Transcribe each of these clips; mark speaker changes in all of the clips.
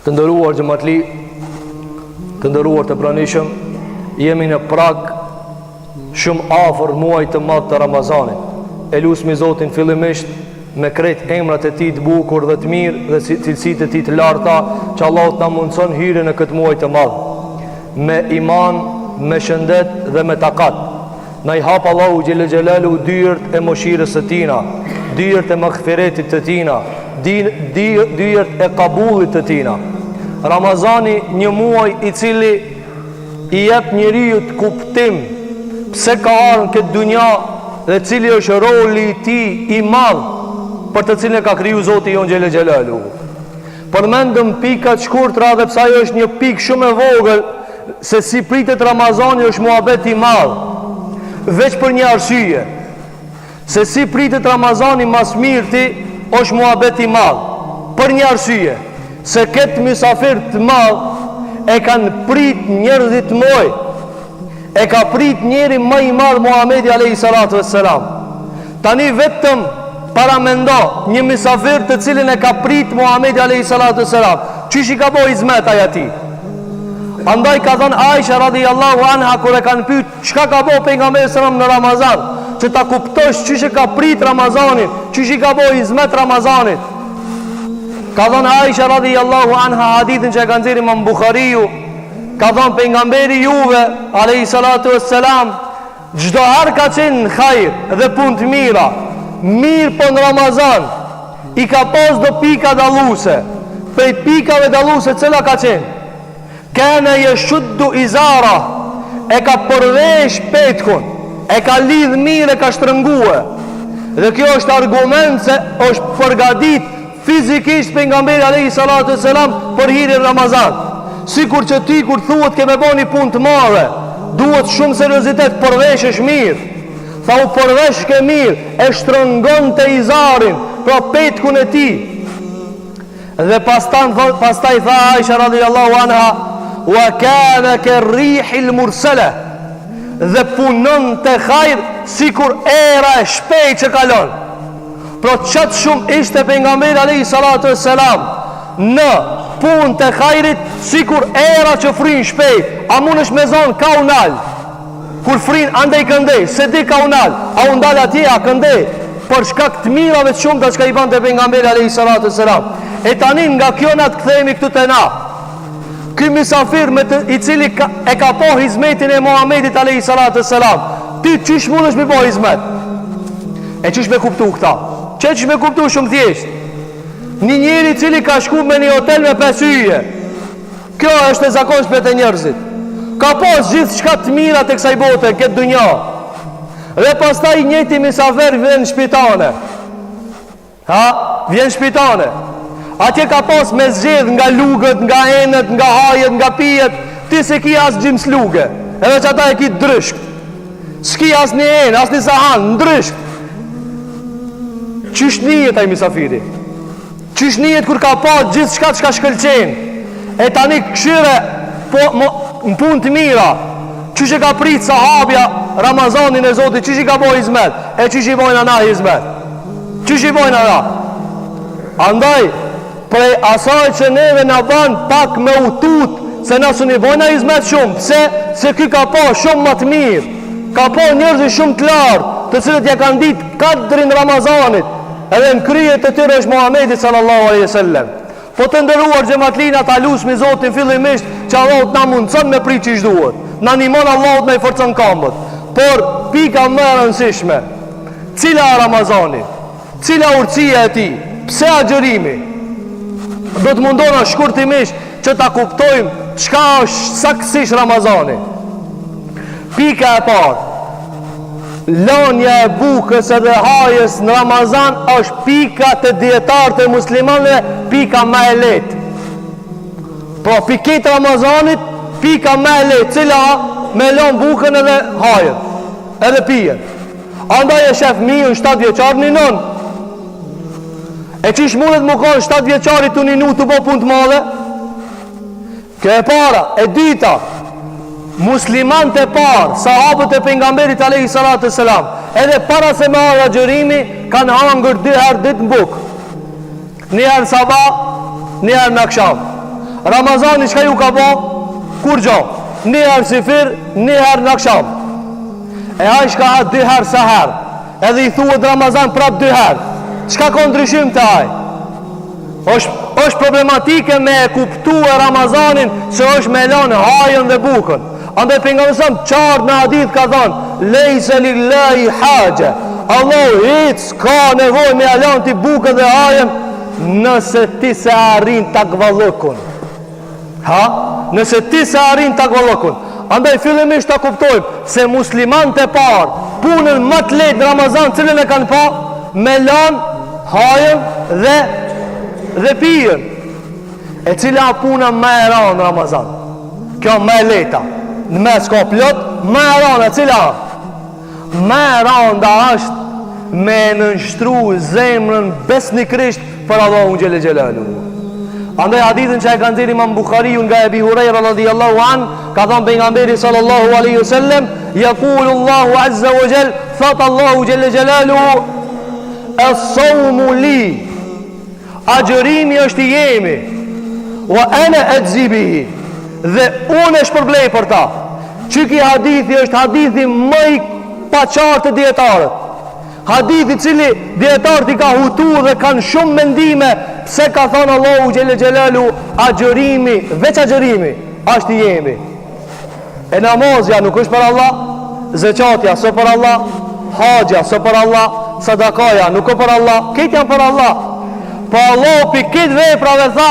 Speaker 1: Të ndëruar xhamatli, të ndëruar të pranishëm, jemi në prag shumë afër muajit të madh të Ramazanit. E lusmi Zotin fillimisht me krejt emrat e tij të bukur dhe të mirë dhe cilësitë e tij të larta, që Allahu na mundson hyrjen në këtë muaj të madh me iman, me shëndet dhe me takat. Na i hap Allahu xhelel xhelalu dyert e mëshirës së tina, dyert e maghfiretit të tina, dyert e kabullit të tina. Ramazani një muaj i cili i jep njeriu të kuptim pse ka ardhur këtë dunja dhe cili është roli i tij i madh për të cilën e ka kriju Zoti jon xhelel xhelalu. Përmendëm pika të shkurtra dhe pse ajo është një pikë shumë e vogël, se si pritet Ramazani është muhabet i madh, veç për një arsye. Se si pritet Ramazani mas mirti është muhabet i madh, për një arsye, se këtë mysafir të madh e kanë prit njerëzit moj, e ka prit njeri më i madh Muhamedi alayhi salatu vesselam. Tani vetëm paramendo një mysafir të cilin e ka prit Muhamedi alayhi salatu vesselam, çish i ka bëu hizmet ai atij. Andaj ka thënë Aisha radhiyallahu anha kur e kanë pyet çka ka bëu pejgamberi sallallahu në Ramazan, që ta kuptosh çish e ka prit Ramazanin, çish i ka bëu hizmet Ramazanit. Ka thënë Aisha radhiyallahu anha hadithin që e ka nxjerrë Imam Buhariu, ka thënë pejgamberi juve alayhi salatu vesselam, çdo herë ka qenë në hajër dhe punë të mira, mirë po në Ramazan i ka pas do pika dalluese. Prej pikave dalluese cila ka qenë? Kana yashuddu izara, e ka përvesh petkun, e ka lidh mirë, e ka shtrënguar. Dhe kjo është argument se është përgatit fizikisht pejgamberi alayhi salatu vesselam për hyrjen Ramazan. Sikur që ti kur thuhet ke me bëni punë të madhe, duhet shumë seriozitet, përveshësh mirë. Tha u përvesh ke mirë, e shtrëngon të izarin, pra petkun e ti. Dhe pastaj tha Aisha radhiyallahu anha, wa kana karrihil mursala, dhe punon të hajr sikur era e shpejt që kalon. Pro qatë shumë ishte pejgamberi alayhi salatu vesselam në punë të hajrit sikur era që frin shpejt. A mund është me zonë ka unal, kur frin andej këndej, se di ka unal, a undal atje a këndej, për shkak të mirave të shumta që i bën te pejgamberi alayhi salatu vesselam. E tani nga kjo na të kthehemi këtu te na. Ky mysafir i cili e ka po hizmetin e Muhamedit alayhi salatu vesselam, ti çish mundesh me po hizmet? E çish me kuptu këta? Çish me kuptu shumë thjesht? Një njeri i cili ka shku me një hotel me 5 yje. Kjo është e zakonshme te njerëzit. Ka pas gjithçka të mira te kësaj bote, këtë dunja. Dhe pastaj njëti mysafir vjen në shpitane. Vjen në shpitane. Atje ka pas me zgjedh nga lugët, nga enët, nga hajet, nga pijet. Ti se ki as gjimës luge, edhe që ata e ki dryshk. S'ki as një enë, as një sahan, ndryshk. Qysh njihet ai mysafiri? Qysh njihet kur ka pa gjithë shka që ka shkëlqen? E tani këshire në punë të mira, qysh e ka prit sahabja Ramazanin e Zotit, qysh i ka boj hizmet? E qysh i bojnë ana hizmet? Qysh i bojnë ana? Andaj prej asaj që neve na ban pak me utut, se na suni bojna hizmet shumë. Pse? Se ky ka pa shumë më të mirë, ka pa njerëz shumë të lartë, të cilët ja kanë ditë kadrin Ramazanit, edhe në kryet të tyre është Muhamedi sallallahu alaihi wasallam. Po të ndëruar xhamatlina, ta lusmi Zotin fillimisht që Allahu na mundson me prit ç'ish duhet. Na ndihmon Allahu me forcën këmbët. Por pika më e rëndësishme, cila Ramazani? Cila urtësia e tij? Pse agjërimi? Do të mundona shkurtimisht që ta kuptojmë çka është saktësisht Ramazani. Pika e parë, lënia e bukës edhe hajës në Ramazan është pika të dietarët e muslimanëve, pika më e lehtë. Po piket Ramazanit, pika më e lehtë, cila me lën bukën edhe hajën, edhe pijen. Andaj e shef miun 7 vjeçar në non. E qish mundet më konë 7 vjeçarit të ninu të bo punë të madhe? Kjo e para. E dita, muslimant e parë, sahabët e pejgamberit alayhi salatu vesselam, edhe para se me arë agjërimi, kanë hangër 2 herë ditë në bukë. Një herë sabah, një herë në akşam. Ramazani çka ju ka bo? Kur gjo? Një herë sifir, një herë në akşam. E haj shka ha 2 herë sahar, edhe i thuhet Ramazan prap 2 herë. Çka ka ndryshim të haj? është problematike me e kuptu e Ramazanin se është me lanë hajën dhe bukën. Andaj pejgamberi qartë në hadith ka thonë lejse lillahi haje, Allah hiç ka nevojë me lanë ti bukën dhe hajën nëse ti se arrin takvallëkun. Nëse ti se arrin takvallëkun. Andaj fillimisht ta kuptojmë se muslimanët e parë punën më të lehtë në Ramazan cilën e kanë pa me lanë hajën dhe pijen, e cila puna më e rëndë në Ramazan. Kjo më e lehta. Në mes ka plot, më e rëndë, e cila më e rënda është me nënshtru zemrën besnikrisht për Allahun xhelle xhelalu. Andaj hadithin që e kanë dhënë Imam Buhariu nga Ebi Huraira radhiyallahu an, ka thënë pejgamberi sallallahu alaihi wasallam, yaqulu Allahu azza wa jall, fat Allahu xhelle xhelalu, as-sawmu li, agjërimi është i jemi, wa ana ajzi bihi, dhe unë e shpërblej për ta. Çiki hadithi është hadithi më i paqartë të dietarët. Hadithi cili dietarët i ka hutu dhe kanë shumë mendime pse ka thënë Allahu xhelle xhelalu agjërimi, veç agjërimi është i jemi. E namazja nuk është për Allah, zeqatja së për Allah, haxha së për Allah, sadakaja nuk është për Allah, këtë janë për Allah. Po Allah për këtë veprave tha,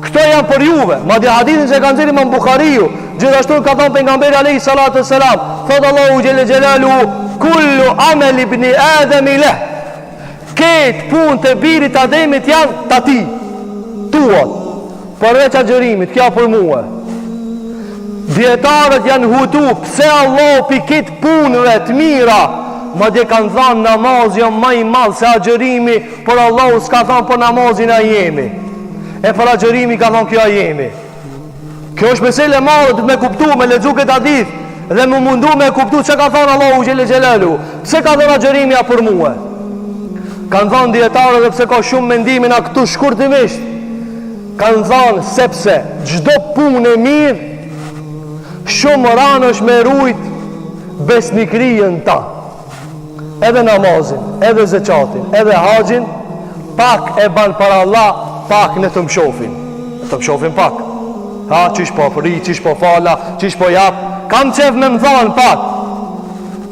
Speaker 1: këto janë për juve. Madje hadithin që kanë dhënë Imam Buhariu, gjithashtu ka thënë pejgamberi alayhi salatu wassalam, thot Allahu xhelle xhelalu, kullu amal ibn Adam له. Këtë punë të birit Ademit janë tati, tuat. Përveç agjërimit, kjo për mua. Dietarët janë hutu pse Allah për këtë punëve të mira. Madje kanë thënë namazi jo më i madh se agjërimi, por Allahu s'ka thënë për namazin a jemi. E për agjërimi ka thënë kjo a jemi. Kjo është mesele e madhe të me kuptu, me lexu këtë hadith dhe më mundu me kuptu çka ka thënë Allahu xhelle xhelalu. Pse ka thënë agjërimi a për mua? Kanë thënë dietarët dhe pse ka shumë mendime na këtu shkurtimisht. Kanë thënë sepse çdo punë e mirë shumë ranë është me rujt besnikrijen ta. Edhe namazin, edhe zeqatin, edhe haxhin, pak e ban për Allah, pak në të mshofin. Të mshofin pak. Qish po fri, qish po fala, qish po jap. Kam qef me më thonë pak.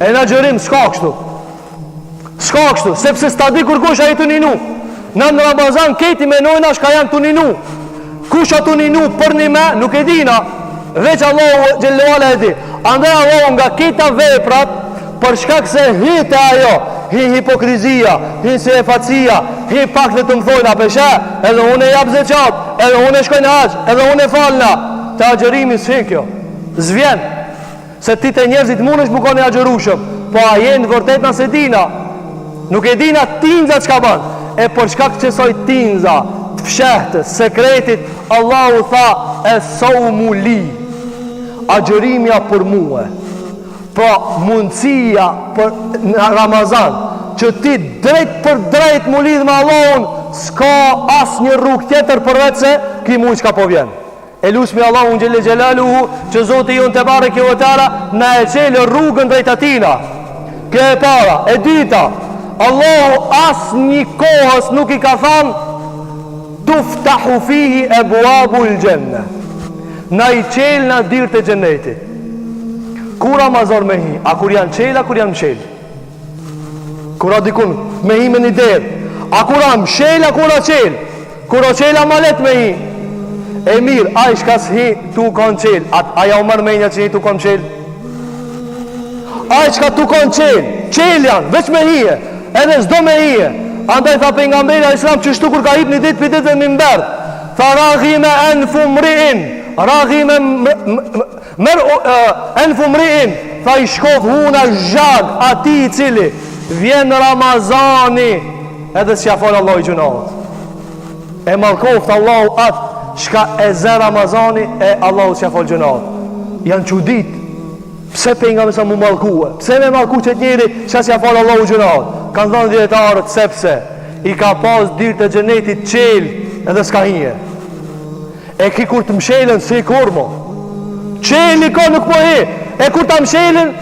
Speaker 1: E në gjërim, s'ka kështu. S'ka kështu, sepse s'ta di kur kush a i të ninu. Në Ramazan, keti menojna shka janë të ninu. Kush a të ninu për një me, nuk e dina. Veç Allah gjellewala e di. Andaj Allah nga kita veprat, për shkak se hite ajo, hi hipokrizia, hi sefacia, hi pak dhe të më thojna peshe, edhe unë e jap zeqat, edhe unë e shkojnë haq, edhe unë e falna. Të agjërimi s'hin kjo, zvjen, se ti të njerëzit mund është bukon e agjërushëm, po a jenë vërtet nëse dina, nuk e dina tinza që ka ban, e për shkak që soj tinza, të fshehtës, sekretit, Allahu tha, e saumu li, agjërimja për muë. Pra mundësia për në Ramazan që ti drejt për drejt mu lidh me Allahun, s'ka as një rrugë tjetër përveç se ki mujt që ka po vjen. E lusmi Allahun xhelle xhelaluhu që Zoti jon te bareke ve teala na e çelë rrugën drejt atina. Kjo e para. E dyta, Allahu as një kohës nuk i ka thënë tuftahu fihi abwabul janna. Na i çel na dirët e xhenetit. Kura mazor me hi, a kur janë qel, a kur janë mshel? Kura dikun me hi me një der, a kura mshel, a kura qel? Kura qel a malet me hi. E mirë, a i shkas hi tu kanë qel, a ja u mërmenja që hi tu kanë qel? A i shka tu kanë qel janë, veç me hi e, edhe zdo me hi e. Andaj tha pejgamberi a islam që shtu kur ka hip një dit për dit dhe mimber, tha raghime enfu mriin, raghime enfu mriin, tha i shkof huna zhag ati i cili vjen Ramazani edhe s'ja fol Allah i gjunat e malkoft Allahu atë shka e zë Ramazani e Allahu s'ja fol gjunat janë qudit pse për nga mësa mu malkue pse me malku që të njeri që s'ja fol Allah i gjunat kanë dhënë djetarët sepse i ka pas dirë të gjenetit qel edhe s'ka hije E ki kur të mshelën si kur mo qeli ka nuk po he. E kur të mshelën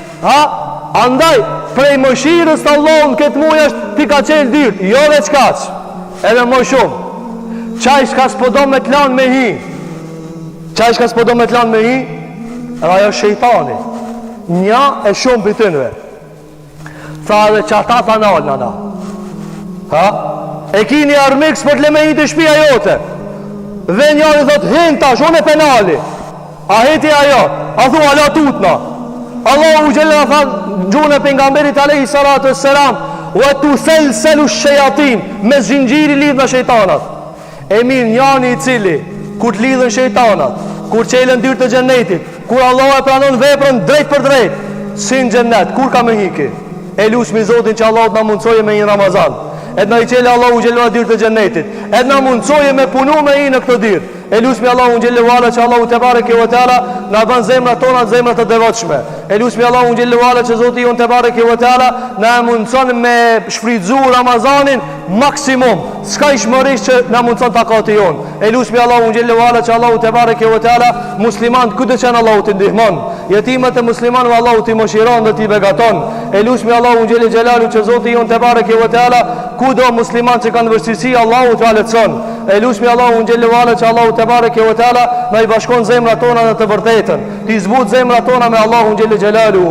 Speaker 1: andaj prej mëshirës të Allahun këtë muaj është ti ka qelë dyrt, jo dhe qkaq edhe më shumë. Qaj shka s'podo me t'lan me hi, qaj shka s'podo me t'lan me hi, edhe ajo shejtani nja e shumë për tënve. Tha edhe që ata ta nalë nana e ki një armik s'pot le me hi të shpia jote, dhe njani thot hin tash unë e penali, a heti ajo, a thua ala tutna. Allahu gjellë tha gjune për nga mberit alehi salatu e selam, wa tu selu shëjatin, me zingjiri lidh në shejtanat. E mirë njani i cili kur të lidhën shejtanat, kur qelën dyrë të gjennetit, kur Allah e pranon veprën drejt për drejt, si në gjennet, kur ka me hiki? E lusmi Zotin që Allah të na mundsoje me një Ramazan, e të na i qele Allahu gjelluar dyrë të gjennetit, e të na mundsoje me punu me i në këtë dyrë. E lusmi Allahu gjelluar që Allahu te bareke ve teala na bën zemrat tona zemra të devotshme. E lusmi Allahu gjelluar që Zoti jon te bareke ve teala na mundson me shfrytzu Ramazanin maksimum, s'ka ishmërisht që na mundson takati jon. E lusmi Allahu gjelluar që Allahu te bareke ve teala musliman kudo që Allahu të ndihmon, jetimat e muslimanëve Allahu të mëshiron dhe të begaton. E lusmi Allahu xhelel xhelalu që Zoti jon te bareke ve teala kudo musliman që kanë vështirësi Allahu t'u lehtëson. E lusmi Allahu xhelel që Allahu te bareke ve teala na i bashkon zemrat tona në të vërtetën, të zbut zemrat tona me Allahun xhelel xhelalu.